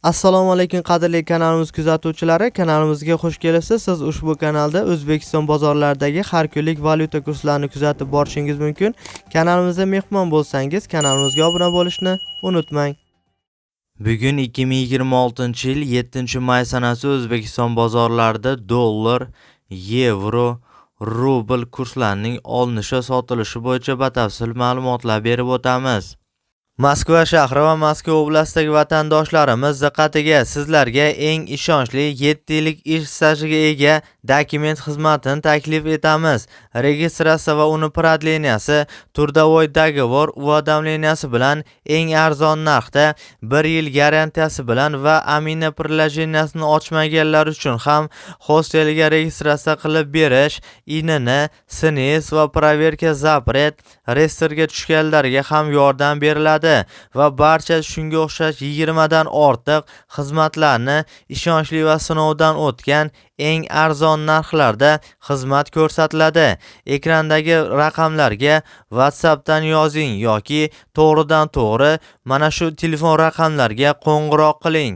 Assalomu alaykum qadrli kanalimiz kuzatuvchilari, kanalimizga xush kelibsiz. Siz ushbu kanalda O'zbekiston bozorlaridagi har kunlik valyuta kurslarini kuzatib borishingiz mumkin. Kanalimizga mehmon bo'lsangiz, kanalimizga obuna bo'lishni unutmang. Bugun 2026-yil 7-may sanasi O'zbekiston bozorlarida dollar, yevro, rubl kurslarining olinishi va sotilishi bo'yicha batafsil ma'lumotlar berib o'tamiz. Moskva shahri va Moskva oblastidagi vatandoshlarimiz diqqatiga, sizlarga eng ishonchli 7 yillik ish stajiga ega dokument xizmatini taklif etamiz. Registratsiya va uni prodleniyasi, turdovoy dogovor уведомленияsi bilan eng arzon narxda 1 yil garantiyasi bilan va amina приложениесini ochmaganlar uchun ham hosteliga registratsiya qilib berish, INN, SNIS va проверка запрет reyestrga tushganlarga ham yordam beriladi va barcha shunga o'xshash 20 dan ortiq xizmatlarni ishonchli va sinovdan o'tgan eng arzon narxlarda xizmat ko'rsatiladi. Ekrandagi raqamlarga WhatsAppdan yozing yoki to'g'ridan to'g'ri mana shu telefon raqamlarga qo'ng'iroq qiling.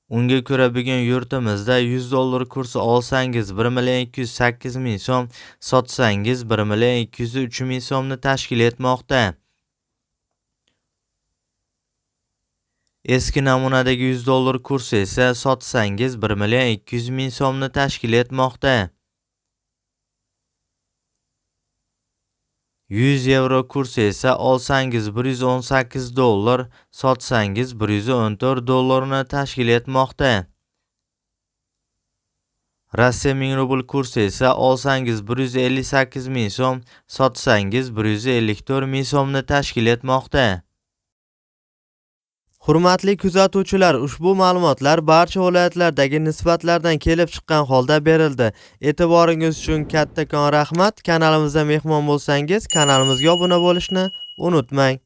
Unga ko'ra bugun yurtimizda 100 dollar kursi olsangiz 1,208,000 so'm, sotsangiz 1,203,000 so'mni tashkil etmoqda. Eski namunadagi 100 dollar kursi esa sotsangiz 1,200,000 so'mni tashkil etmoqda. 100 yevro kursi esa olsangiz 118 dollar, sotsangiz 114 dollarni tashkil etmoqda. Rossiya 1000 rubl kursi esa olsangiz 158,000 so'm, sotsangiz 154,000 so'mni tashkil etmoqda. Hurmatli kuzatuvchilar, ushbu ma'lumotlar barcha viloyatlardagi nisbatlardan kelib chiqqan holda berildi. E'tiboringiz uchun kattakon rahmat. Kanalimizga mehmon bo'lsangiz, kanalimizga obuna bo'lishni unutmang.